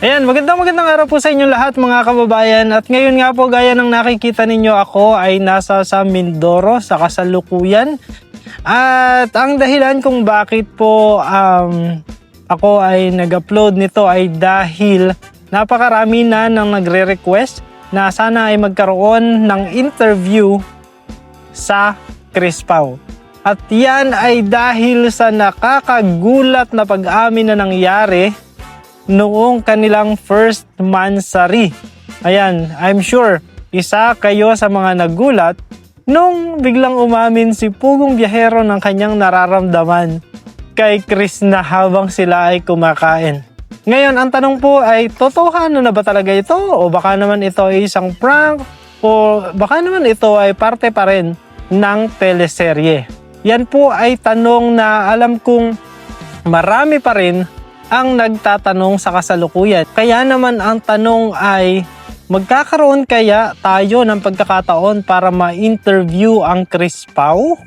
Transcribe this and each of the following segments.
Ayan, magandang araw po sa inyo lahat mga kababayan. At ngayon nga po, gaya ng nakikita ninyo, ako ay nasa sa Mindoro sa kasalukuyan. At ang dahilan kung bakit po ako ay nag-upload nito ay dahil napakarami na nang nagre-request na sana ay magkaroon ng interview sa Chris Pao. At yan ay dahil sa nakakagulat na pag-amin na nangyari noong kanilang first mansari. Ayan, I'm sure isa kayo sa mga nagulat nung biglang umamin si Pugong Biyahero ng kanyang nararamdaman kay Chris na habang sila ay kumakain. Ngayon, ang tanong po ay, totohanan na ba talaga ito? O baka naman ito ay isang prank? O baka naman ito ay parte pa rin ng teleserye? Yan po ay tanong na alam kong marami pa rin ang nagtatanong sa kasalukuyan. Kaya naman ang tanong ay, magkakaroon kaya tayo ng pagkakataon para ma-interview ang Chris Pao?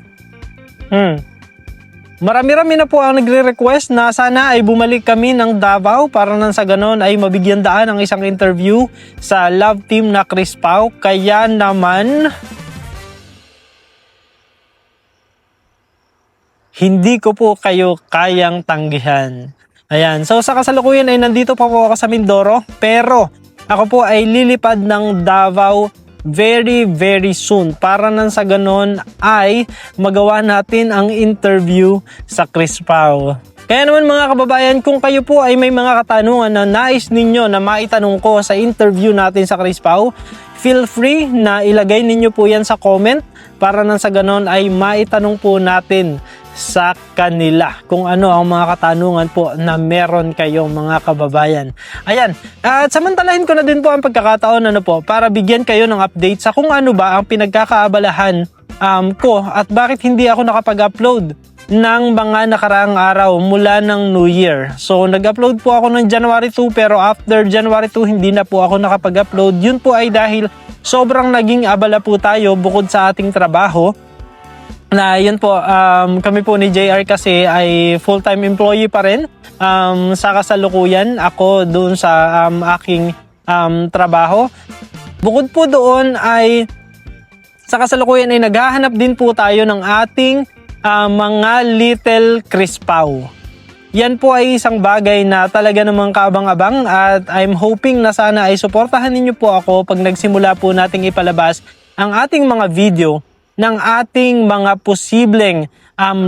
Marami-rami na po ang nagre-request na sana ay bumalik kami ng Davao para nang sa ganon ay mabigyan daan ang isang interview sa love team na Chris Pao. Kaya naman, hindi ko po kayo kayang tanggihan. Ayan, so sa kasalukuyan ay nandito pa po ako sa Mindoro, pero ako po ay lilipad ng Davao very soon para nang sa ganon ay magawa natin ang interview sa Chris Pao. Kaya naman mga kababayan, kung kayo po ay may mga katanungan na nais ninyo na maitanong ko sa interview natin sa Chris Pao, feel free na ilagay ninyo po yan sa comment para nang sa ganon ay maitanong po natin sa kanila kung ano ang mga katanungan po na meron kayong mga kababayan. Ayan, at samantalahin ko na din po ang pagkakataon para bigyan kayo ng update sa kung ano ba ang pinagkakaabalahan ko at bakit hindi ako nakapag-upload ng mga nakaraang araw mula ng New Year. So nag-upload po ako ng January 2 pero after January 2 hindi na po ako nakapag-upload. Yun po ay dahil sobrang naging abala po tayo bukod sa ating trabaho. Na yun po, kami po ni JR kasi ay full-time employee pa rin sa kasalukuyan. Ako doon sa aking trabaho. Bukod po doon ay sa kasalukuyan ay naghahanap din po tayo ng ating mga little Chris Pao. Yan po ay isang bagay na talaga namang kaabang-abang at I'm hoping na sana ay suportahan ninyo po ako pag nagsimula po nating ipalabas ang ating mga video ng ating mga posibleng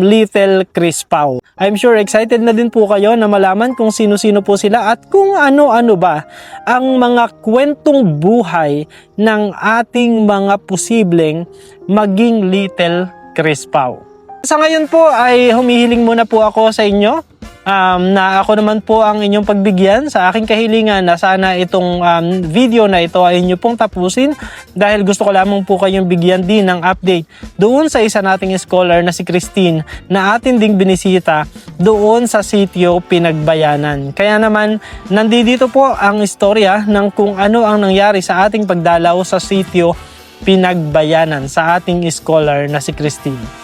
little Chris Pao. I'm sure excited na din po kayo na malaman kung sino-sino po sila at kung ano-ano ba ang mga kwentong buhay ng ating mga posibleng maging little Chris Pao. Sa ngayon po ay humihiling muna po ako sa inyo na ako naman po ang inyong pagbigyan sa aking kahilingan na sana itong video na ito ay inyo pong tapusin dahil gusto ko lamang po kayong bigyan din ng update doon sa isa nating scholar na si Christine na atin ding binisita doon sa sitio Pinagbayanan. Kaya naman nandito po ang istorya ng kung ano ang nangyari sa ating pagdalaw sa sitio Pinagbayanan sa ating scholar na si Christine.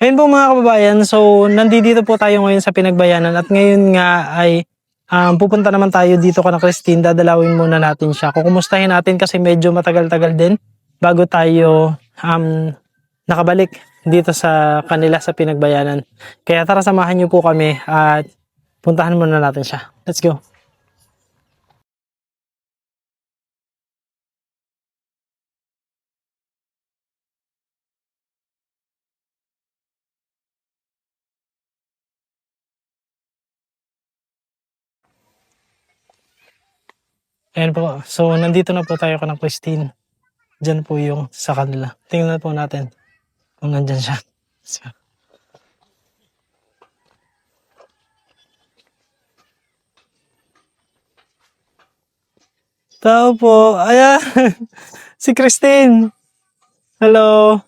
Ayun po mga kababayan, so nandito po tayo ngayon sa Pinagbayanan at ngayon nga ay pupunta naman tayo dito kana Christine, dadalawin muna natin siya. Kukumustahin natin kasi medyo matagal-tagal din bago tayo nakabalik dito sa kanila sa Pinagbayanan. Kaya tara samahan niyo po kami at puntahan muna natin siya. Let's go! Ayan po. So, nandito na po tayo kana Christine. Diyan po yung sa kanila. Tingnan po natin kung nandyan siya. So, tao po. Ayan. Si Christine. Hello.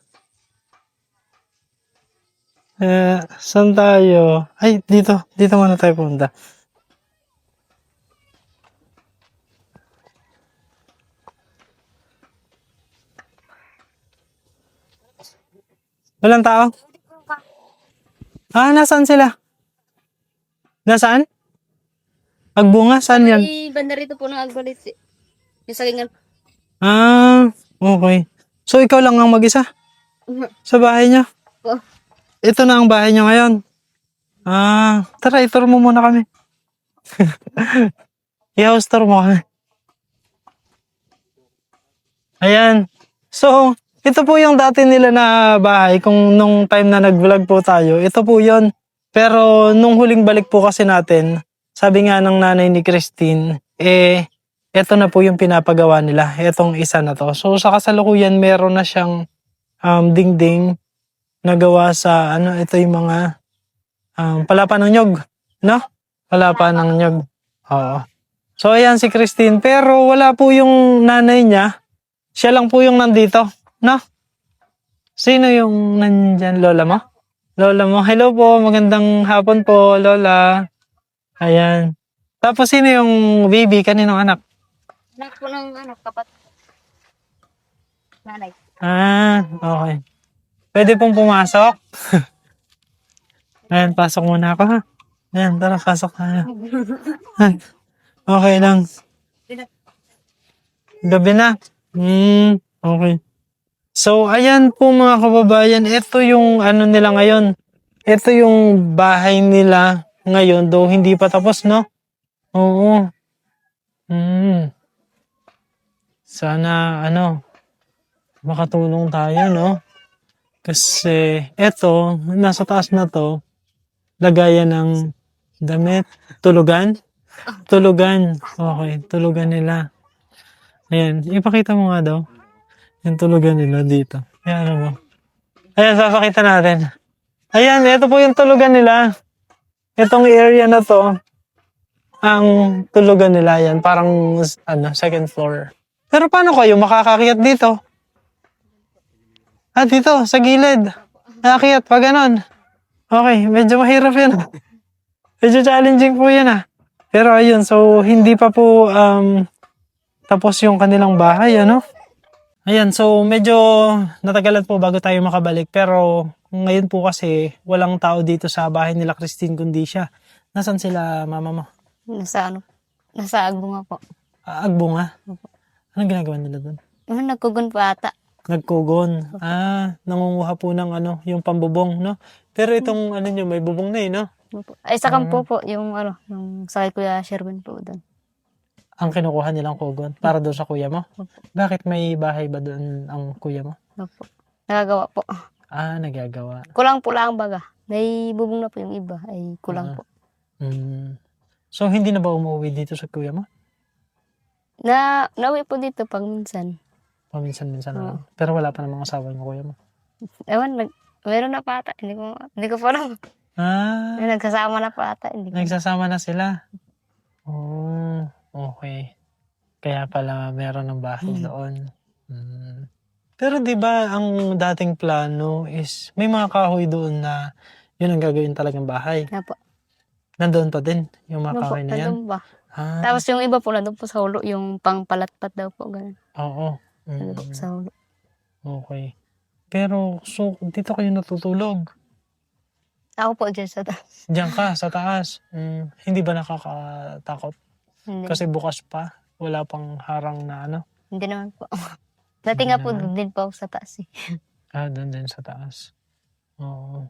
Saan tayo? Ay, dito. Dito muna tayo punta. Walang tao? Nasaan sila? Nasaan? Agbunga? Saan yan? May banda rito po ng Agbalit. Yung sagingan. Ah, okay. So, ikaw lang ang mag-isa sa bahay niyo? Po. Ito na ang bahay niyo ngayon? Ah, tara, itur mo muna kami. I-house tour mo kami. Ayan. So, ito po yung dati nila na bahay. Kung nung time na nag-vlog po tayo, ito po yon. Pero nung huling balik po kasi natin, sabi nga ng nanay ni Christine, ito na po yung pinapagawa nila. Itong isa na to. So, sa kasalukuyan, meron na siyang dingding na gawa sa, ito yung mga palapa ng nyog. No? Palapa ng nyog. Oo. So, ayan si Christine. Pero wala po yung nanay niya. Siya lang po yung nandito, no? Sino yung nandyan? Lola mo? Lola mo. Hello po, magandang hapon po, Lola. Ayan. Tapos sino yung baby? Kaninong anak? Anak po ng kapat. Nanay. Ah, okay. Pwede pong pumasok? Ayan, pasok muna ako ha. Ayan, tara, pasok tayo. Okay lang. Gabi na. Okay. So, ayan po mga kababayan, ito yung ano nila ngayon. Ito yung bahay nila ngayon, though hindi pa tapos, no? Oo. Sana, makatulong tayo, no? Kasi, ito, nasa taas na to, lagayan ng damit, tulugan. Tulugan. Okay, tulugan nila. Ayan, ipakita mo nga daw. Yung tulugan nila dito. Ayan mo. Ayan, papakita natin. Ayan, ito po yung tulugan nila. Itong area na to, ang tulugan nila yan. Parang, second floor. Pero paano kayo makakakyat dito? Ah, dito, sa gilid. Nakakyat, pa ganon. Okay, medyo mahirap yan. Medyo challenging po yan ah. Pero ayun, so hindi pa po tapos yung kanilang bahay, ano? Ayan, so medyo natagalan po bago tayo makabalik. Pero ngayon po kasi walang tao dito sa bahay nila Christine kundi siya. Nasaan sila mama mo? Nasa Agbunga po. Agbunga? Anong ginagawa nila doon? Nagkugun po ata. Nagkugon. Nangunguha po ng yung pambubong, no? Pero itong nyo, may bubong na no? Ay, sa kampo po, yung yung sa kay Kuya Sherwin po doon. Ang kinukuha nilang kugon para doon sa kuya mo? Bakit may bahay ba doon ang kuya mo? Opo. Nagagawa po. Nagagawa. Kulang po lang baga. May bubong na po yung iba. Ay, kulang po. So, hindi na ba umuwi dito sa kuya mo? Nauwi po dito pag minsan. Paminsan-minsan na lang. Pero wala pa namang asawa yung kuya mo. Ewan, meron na pa ata. Hindi ko pa alam. Nagsasama na pa ata. Nagsasama na sila. Oh, okay. Kaya pala meron ng bahay doon. Pero 'di ba ang dating plano is may mga kahoy doon na yun ang gagawin talagang bahay. Apo. Nandoon pa din yung mga kahoy na yan. Nandun ba? Tapos yung iba po nandun po sa hulo, yung pangpalatpat daw po. Ganun. Oo. Nandun po sa hulo. Okay. Pero so dito kayo natutulog? Ako po dyan sa taas. Diyan ka sa taas. Hindi ba nakakatakot? Hindi. Kasi bukas pa. Wala pang harang na Hindi naman po. Dati nga po doon din po ako sa taas eh. Doon din sa taas. Oo.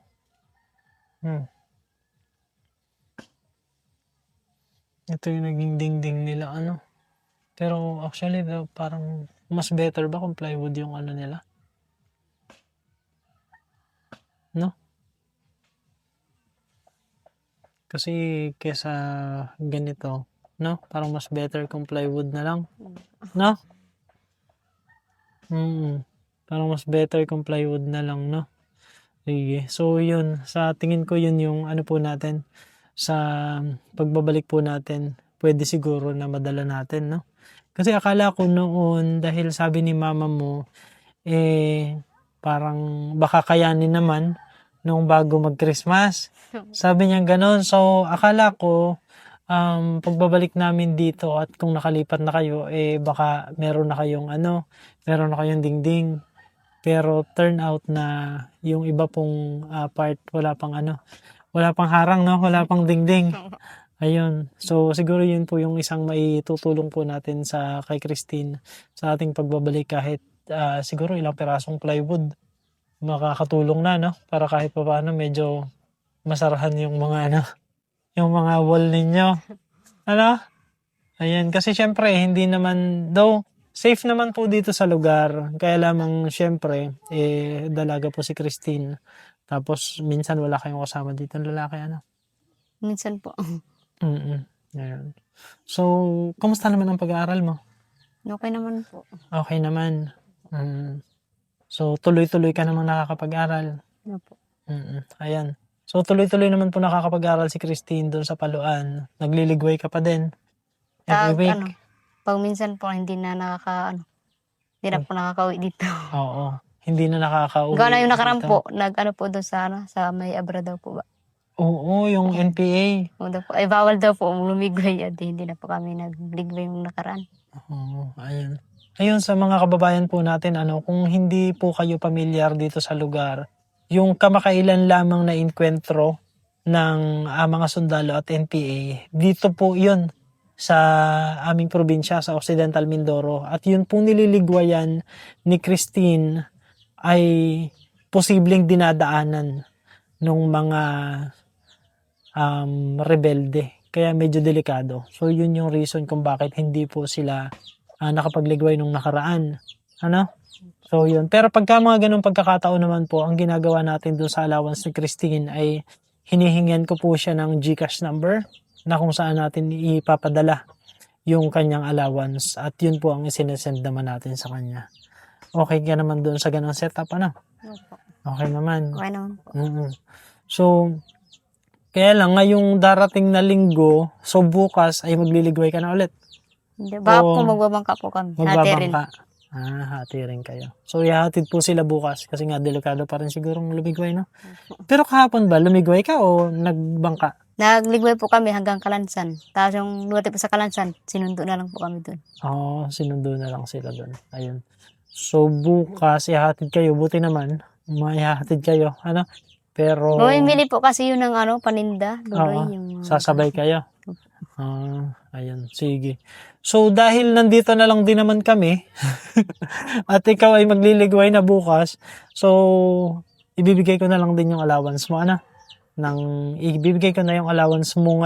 Ito yung naging dingding nila Pero actually parang mas better ba kung plywood yung nila? No? Kasi kesa ganito, no? Parang mas better kung plywood na lang. No? Parang mas better kung plywood na lang, no? Sige. So, yun. Sa tingin ko yun yung po natin. Sa pagbabalik po natin, pwede siguro na madala natin, no? Kasi akala ko noon, dahil sabi ni mama mo, parang baka kayanin naman nung bago mag-Christmas. Sabi niya gano'n. So, akala ko, pagbabalik namin dito at kung nakalipat na kayo, baka meron na kayong dingding. Pero turn out na yung iba pong part, wala pang harang, no? Wala pang dingding. Ayun. So, siguro yun po yung isang maitutulong po natin sa kay Christine sa ating pagbabalik kahit siguro ilang pirasong plywood makakatulong na, no? Para kahit papaano medyo masarahan yung mga ano, yung mga wall ninyo. Ano? Ayan, kasi syempre hindi naman though safe naman po dito sa lugar. Kaya lamang syempre dalaga po si Christine. Tapos minsan wala kayong kasama dito ng lalaki ano. Minsan po. Mm. Ayan. So, kumusta naman ang pag-aaral mo? Okay naman po. Okay naman. So, tuloy-tuloy ka namang nakakapag-aral. Ano po. Ayan. So, tuloy-tuloy naman po nakakapag-aral si Christine doon sa Paluan. Nagliligway ka pa din. Every week. Pag minsan po, hindi na hindi na po nakakauwi dito. Oo. Hindi na nakakauwi. Gawa na yung nakaraan dito. po, nag-ano po doon sa may abra daw po ba? Oo, yung NPA. O daw po, ay bawal daw po lumigway at hindi na po kami nagligway yung nakaraan. Oo, ayun. Ayun sa mga kababayan po natin, kung hindi po kayo pamilyar dito sa lugar, yung kamakailan lamang na inkwentro ng mga sundalo at NPA, dito po yun sa aming probinsya sa Occidental Mindoro. At yun po nililigwayan ni Christine ay posibleng dinadaanan ng mga rebelde. Kaya medyo delikado. So yun yung reason kung bakit hindi po sila nakapagligway nung nakaraan. Ano? So yun. Pero pagka mga ganung pagkakataon naman po, ang ginagawa natin doon sa allowance ni Christine ay hinihingan ko po siya ng GCash number na kung saan natin ipapadala yung kanyang allowance at yun po ang isinesend naman natin sa kanya. Okay ka naman doon sa ganang setup, ano? Okay naman. Okay naman po. So, kaya lang ngayong darating na linggo, so bukas ay magliligway ka na ulit. Hindi, baka po magbabangka po kami. Magbabangka. Hati rin kayo. So, ihahatid po sila bukas kasi nga delikado pa rin sigurong lumigway, no? Pero kahapon ba, lumigway ka o nagbangka? Nagligway po kami hanggang Kalansan. Tapos yung luwati po sa Kalansan, sinundo na lang po kami doon. Oo, sinundo na lang sila doon. Ayun. So, bukas ihahatid kayo. Buti naman, maihahatid kayo. Ano? Pero... Bumimili po kasi yun ng paninda. Duloy, yung sasabay kayo. Ayun, sige. So, dahil nandito na lang din naman kami, at ikaw ay magliligway na bukas, so, ibibigay ko na lang din yung allowance mo, ibibigay ko na yung allowance mo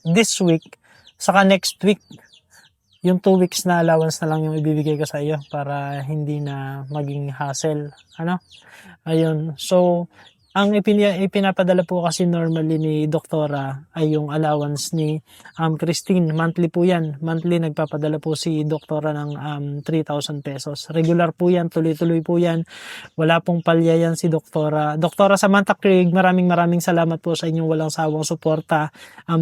this week, saka next week, yung 2 weeks na allowance na lang yung ibibigay ko sa iyo para hindi na maging hassle, Ayun, so, ang ipinapadala po kasi normally ni Doktora ay yung allowance ni Christine. Monthly po yan. Monthly nagpapadala po si Doktora ng 3,000 pesos. Regular po yan. Tuloy-tuloy po yan. Wala pong palya yan si Doktora. Doktora Samantha Craig, maraming salamat po sa inyong walang sawang suporta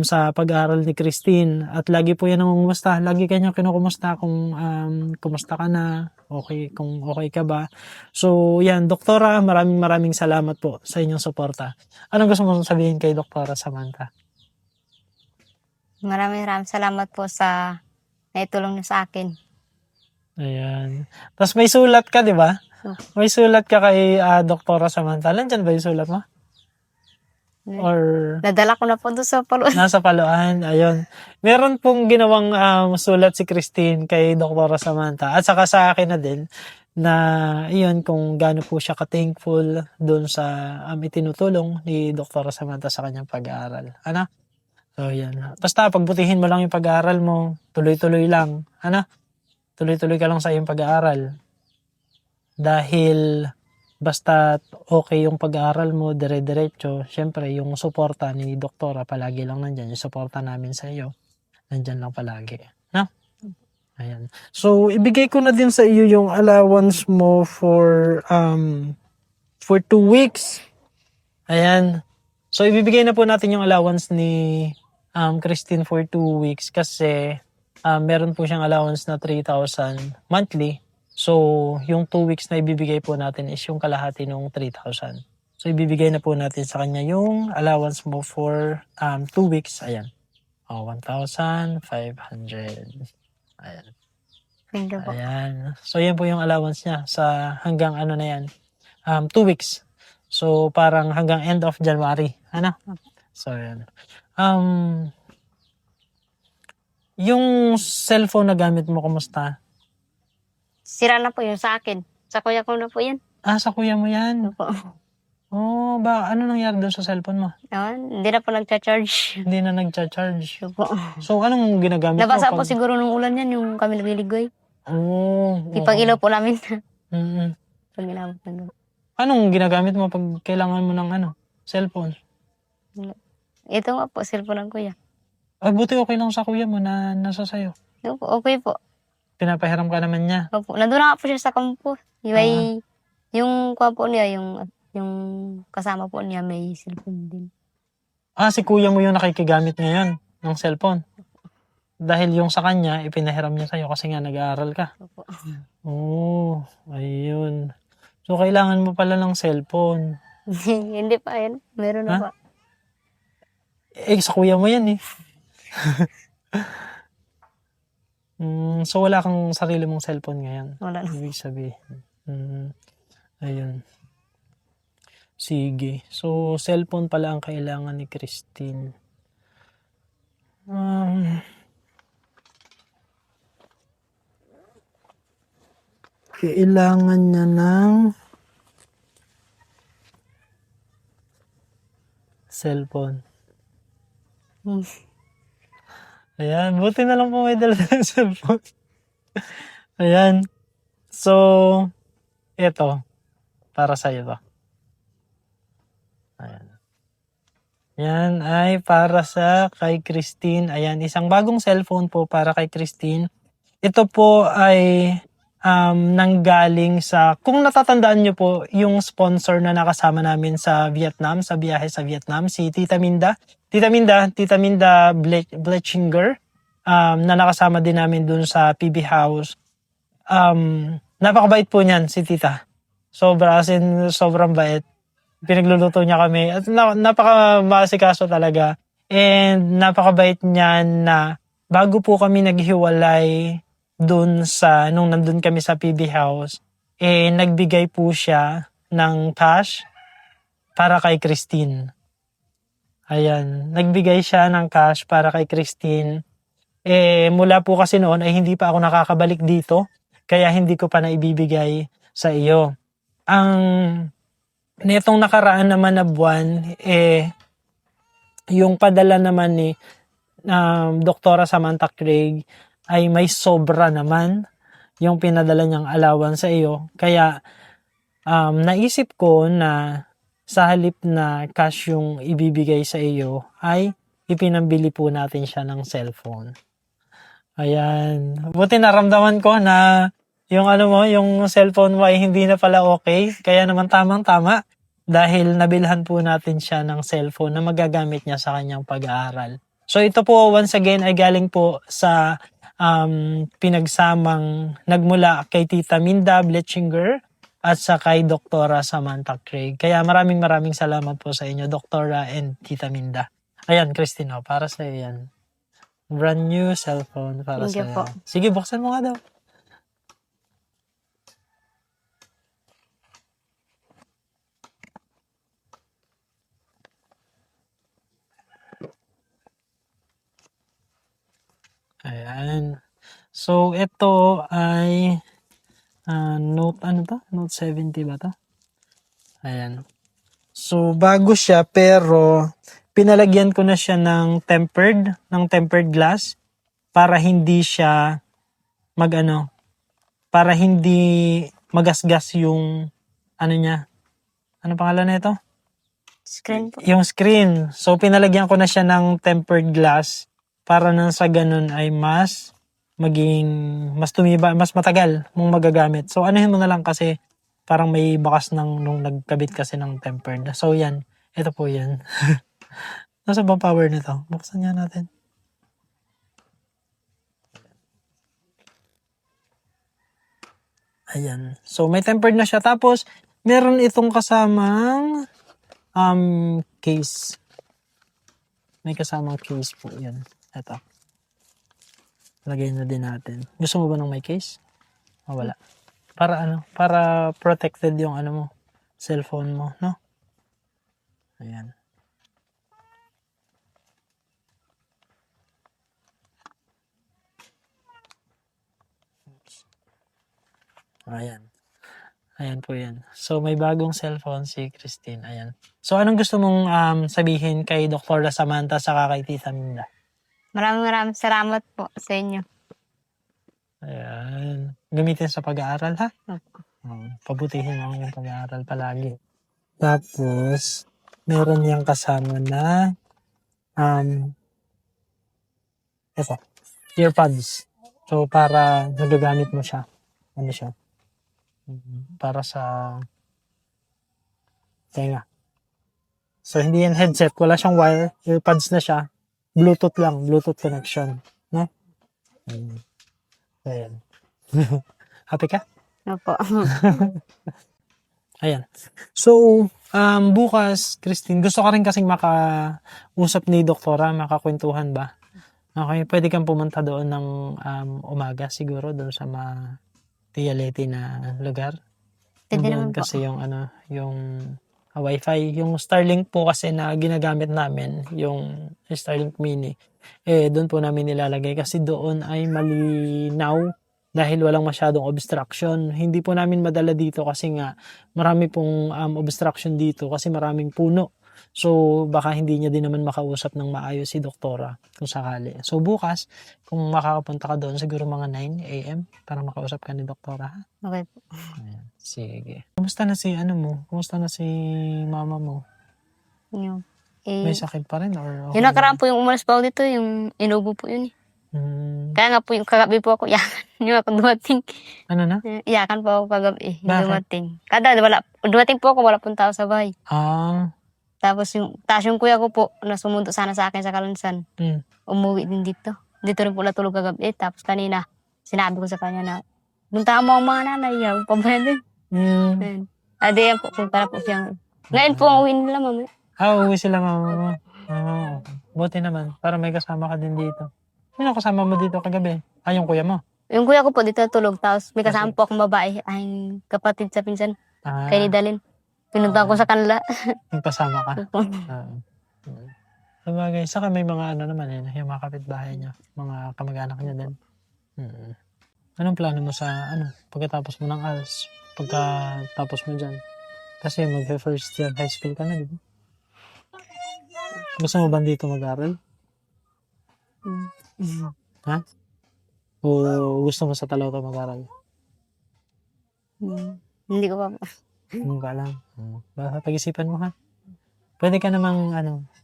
sa pag-aaral ni Christine. At lagi po yan nangungumusta. Lagi kanyang kinukumusta kung kumusta ka na. Okay, kung okay ka ba. So, yan, Doktora, maraming salamat po sa inyong suporta. Anong gusto mo sabihin kay Doktora Samantha? Maraming salamat po sa naitulong niyo sa akin. Ayan. Tapos may sulat ka, di ba? May sulat ka kay Doktora Samantha. Nandiyan ba yung sulat mo? Or nadala ko na po doon sa Paluan. Nasa Paluan, ayun. Meron pong ginawang sulat si Christine kay Doktora Samantha at saka sa akin na din na iyon kung gaano po siya ka-thankful doon sa itinutulong ni Doktora Samantha sa kanyang pag-aaral. So yan. Basta pagbutihin mo lang yung pag-aaral mo, tuloy-tuloy lang. Tuloy-tuloy ka lang sa iyong pag-aaral. Dahil basta okay yung pag-aaral mo, dire-diretso, syempre yung suporta ni Doktora palagi lang nandyan. Yung suporta namin sa iyo, nandyan lang palagi. Ayan. So, ibigay ko na din sa iyo yung allowance mo for 2 weeks. Ayan. So, ibibigay na po natin yung allowance ni Christine for 2 weeks kasi meron po siyang allowance na 3,000 monthly. So, yung 2 weeks na ibibigay po natin is yung kalahati ng 3,000. So, ibibigay na po natin sa kanya yung allowance mo for 2 weeks. Ayan. 1,500. Ayan. Ayan. So, yan po yung allowance niya sa hanggang na yan. 2 weeks. So, parang hanggang end of January. So, ayan. Yung cellphone na gamit mo, kumusta? Sira na po yung sa akin. Sa kuya ko na po yan. Sa kuya mo yan. Opo. Ano nangyari doon sa cellphone mo? Hindi na po nagcha-charge. Hindi na nagcha-charge. Opo. So, anong ginagamit mo? Nabasa po siguro nung ulan yan, yung kami naliligoy. Ipag-ilaw po namin. Pag ginamit na. Anong ginagamit mo pag kailangan mo ng cellphone? Ito nga po, cellphone ng kuya. Buti okay lang sa kuya mo na nasa sayo. Opo, okay po. Pinapahiram ka naman niya. Opo. Nandun na nga po siya sa kampo. Yung kwa po niya, yung kasama po niya may cellphone din. Si kuya mo yung nakikigamit ngayon ng cellphone. Dahil yung sa kanya, ipinahiram niya sa'yo kasi nga nag-aaral ka. Opo. Ayun. So, kailangan mo pala ng cellphone. Hindi pa yan. Meron na pa. Sa kuya mo yan eh. So, wala kang sarili mong cellphone ngayon. Wala na. Ibig sabihin. Ayun. Sige. So, cellphone pala ang kailangan ni Christine. Kailangan niya ng cellphone. Ayan. Buti na lang po may dala ng cellphone. Ayan. So, eto. Para sa'yo to. Ayan. Yan ay para sa kay Christine. Ayan, isang bagong cellphone po para kay Christine. Ito po ay nanggaling sa, kung natatandaan nyo po, yung sponsor na nakasama namin sa Vietnam, sa biyahe sa Vietnam, si Tita Minda. Tita Minda Blechinger, na nakasama din namin dun sa PB House. Napakabait po niyan si Tita. Sobrang bait. Pinagluluto niya kami at napaka-masikaso talaga. And napakabait niya na bago po kami naghiwalay nung nandun kami sa PB House, nagbigay po siya ng cash para kay Christine. Ayan, nagbigay siya ng cash para kay Christine. Mula po kasi noon ay hindi pa ako nakakabalik dito, kaya hindi ko pa naibibigay sa iyo. Nitong nakaraan naman na buwan, yung padala naman ni Doktora Samantha Craig ay may sobra naman yung pinadala niyang allowance sa iyo. Kaya naisip ko na sa halip na cash yung ibibigay sa iyo ay ipinambili po natin siya ng cellphone. Ayan. Buti naramdaman ko na yung cellphone mo ay hindi na pala okay. Kaya naman tamang-tama dahil nabilhan po natin siya ng cellphone na magagamit niya sa kanyang pag-aaral. So ito po once again ay galing po sa pinagsamang nagmula kay Tita Minda Blechinger at sa kay Doktora Samantha Craig. Kaya maraming salamat po sa inyo, Doktora and Tita Minda. Ayan, Christine, para sa iyo yan. Brand new cellphone para sa iyo. Sige, buksan mo nga daw. Ayan. So, ito ay Note 70 ba to? Ayan. So, bago siya pero pinalagyan ko na siya ng tempered glass para hindi siya para hindi magasgas yung niya. Ano pangalan nito? Screen po. Yung screen. So, pinalagyan ko na siya ng tempered glass para nang sa ganun ay mas tumiba, mas matagal mong magagamit. So, anuhin mo na lang kasi parang may bakas nung nagkabit kasi ng tempered. So, yan. Ito po yan. Nasa bang power nito? Buksan nga natin. Ayan. So, may tempered na siya. Tapos, meron itong kasamang case. May kasamang case po yan. Ito. Lagay na din natin. Gusto mo ba ng may case? Wala. Para protected yung mo, cellphone mo, no? Ayan. Ayan. Ayan po yan. So, may bagong cellphone si Christine. Ayan. So, anong gusto mong sabihin kay Dr. Samantha sa kay Tita Minda? Maraming salamat po sa inyo. Ayan. Gamitin sa pag-aaral, ha? Opo. Pabutihin mo yung pag-aaral palagi. Tapos, meron niyang kasama na ito, earpods. So, para nagagamit mo siya. Ano siya? Para sa tenga. So, hindi yan headset. Wala siyang wire. Earpods na siya. Bluetooth lang. Bluetooth connection. No? Ayan. Happy ka? Opo. Ayan. So, bukas, Christine, gusto ka rin kasing makausap ni Doktora, makakwentuhan ba? Okay, pwede kang pumunta doon ng umaga siguro, doon sa Tialeti na lugar. Pwede Doon naman po. kasi yung yung wifi, yung Starlink po kasi na ginagamit namin, yung Starlink Mini, doon po namin nilalagay kasi doon ay malinaw dahil walang masyadong obstruction. Hindi po namin madala dito kasi nga marami pong obstruction dito kasi maraming puno. So, baka hindi niya din naman makausap ng maayos si Doktora kung sakali. So, bukas, kung makakapunta ka doon, siguro mga 9 a.m. para makausap ka ni Doktora. Ha? Okay po. Ayan. Sige. Kumusta na si mo? Kumusta na si mama mo? Yung, May sakit pa rin or okay yung nakaraan lang? po yung umalis pa ako dito, yung inubo po yun eh. Kaya nga po yung kagabi po ako iyakan. Yung ako dumating. Ano na? Iyakan po ako kagabi. Yung Bakit? dumating. Dumating po ako, wala pong tao sa bahay. Tapos yung kuya ko po, na sumunod sana sa akin sa Kalansan, umuwi din dito. Dito rin po natulog kagabi. Tapos kanina, sinabi ko sa kanya na, punta mo ang mga nanay, yaw, pabayan din. Ayun. Yan po, punta na po siyang, ngayon po ang uwi nila, mami. Uwi sila mama mo. Buti naman, para may kasama ka din dito. Sino kasama mo dito kagabi? Yung kuya mo? Yung kuya ko po dito natulog, tapos may kasama po akong babae, ay kapatid sa pinsan, kay Nidalin. Pinunta ko sa kanila. Nagpasama ka? Sabagay, saka may mga naman yung mga kapitbahay niya, mga kamag-anak niya din. Anong plano mo sa pagkatapos mo ng ALS? Pagkatapos mo dyan? Kasi mag-first year high school ka na, di ba? Gusto mo ba dito mag-aral? Ha? O gusto mo sa Talauto mag-aral? Hindi ko pa po. Hindi ka lang. Baka pag-isipan mo, ha? Pwede ka namang,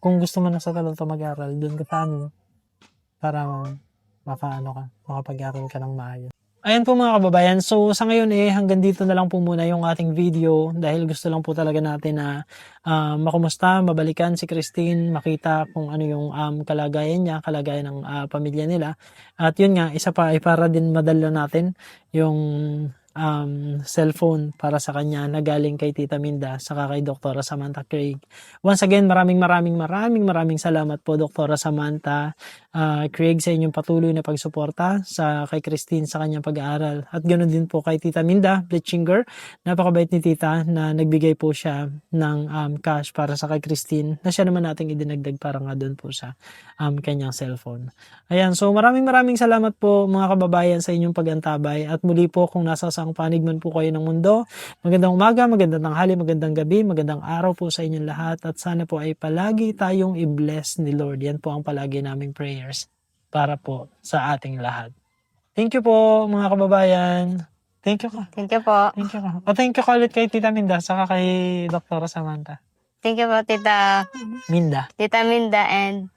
kung gusto mo na sa Talauto mag-aral, doon ka sa amin. Para makapag-aral ka ng maayos. Ayan po mga kababayan. So sa ngayon hanggang dito na lang po muna yung ating video dahil gusto lang po talaga natin na makumusta, mabalikan si Christine, makita kung ano yung kalagayan niya, kalagayan ng pamilya nila. At yun nga, isa pa ay para din madala natin yung cellphone para sa kanya na galing kay Tita Minda saka kay Dr. Samantha Craig. Once again, maraming salamat po Dr. Samantha Craig sa inyong patuloy na pagsuporta sa kay Christine sa kanyang pag-aaral. At ganoon din po kay Tita Minda Blitchinger. Napakabait ni Tita na nagbigay po siya ng cash para sa kay Christine na siya naman nating idinagdag para nga doon po sa kanyang cellphone. Ayan, so maraming salamat po mga kababayan sa inyong pag-antabay at muli po kung nasa saang panig man po kayo ng mundo, magandang umaga, magandang tanghali, magandang gabi, magandang araw po sa inyong lahat at sana po ay palagi tayong i-bless ni Lord. Yan po ang palagi naming prayers para po sa ating lahat. Thank you po mga kababayan. Thank you ka. Thank you po. Thank you ka. Thank you ka ulit kay Tita Minda saka kay Dr. Samantha. Thank you po, Tita Minda and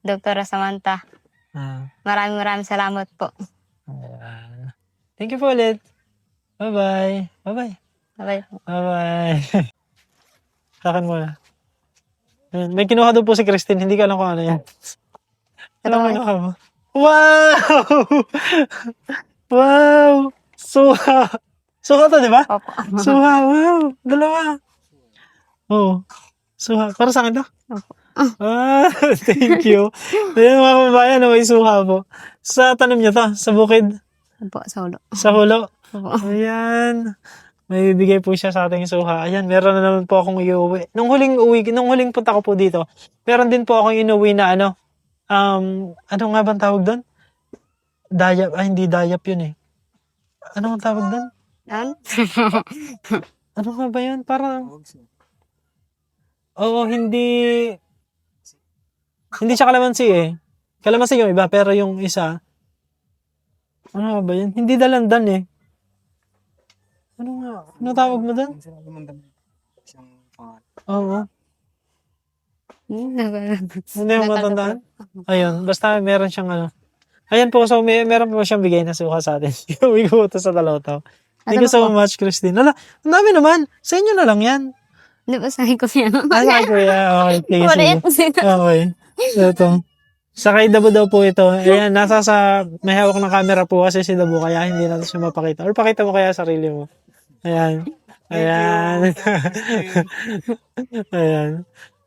Dr. Samantha. Maraming salamat po. Ayan. Thank you po ulit. Bye-bye. Bye-bye. Bye-bye. Bye-bye. Kakan mo na. May kinuha doon po si Christine. Hindi ko alam kung ano yan. Ano kinuha mo? Wow! Wow! Suha! Suha to, di ba? Opo. Suha, wow! Dalawa. Oh. Suha. Para sa akin to? Opo. Thank you. Ayan mga kababayan, may suha po. Sa tanim niyo to? Sa bukid? Opo, sa ulo. Sa hulo? Opo. Ayan. May bibigay po siya sa ating suha. Ayan, meron na naman po akong iuwi. Nung huling punta ko po dito, meron din po akong inuwi na ano nga bang tawag doon? Dayap. Hindi dayap yun eh. Ano ang tawag doon? Ano? Ano nga ba yun? Parang, oo, hindi siya kalamansi eh. Kalamansi yung iba, pero yung isa, ano nga ba yun? Hindi dalandan eh. Ano nga? Ano tawag mo doon? Oo. Hindi mo matandaan? Ayun, basta meron siyang ano. Ayan po, so meron po siyang bigay na suka sa atin. Uwi ko ito sa Talotaw. Thank you so much, Christine. Ala, ang dami naman. Sa inyo na lang yan. Di ba sabi ko yan? Ay, kuya. Okay, sige, Wala sige. yan. Okay. Ito. Sa kay Dabo daw po ito. Ayan, may hawak ng camera po kasi si Dabo kaya hindi natin siya mapakita. Or pakita mo kaya sarili mo. Ayan. Ayan. Ayan.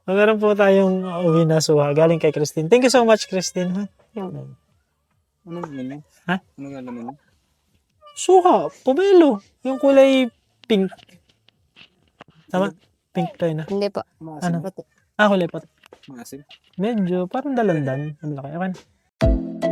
So, meron po tayong uwi na suha. Galing kay Christine. Thank you so much, Christine. Ha? Ano naman yun? Ha? Ano nga naman yun? Suha. Pomelo. Yung kulay pink. Tama? Pink tayo na. Hindi po. Maasim. Ano? Kulay pot. Maasim. Medyo, parang dalandan. Ang laki. Okay.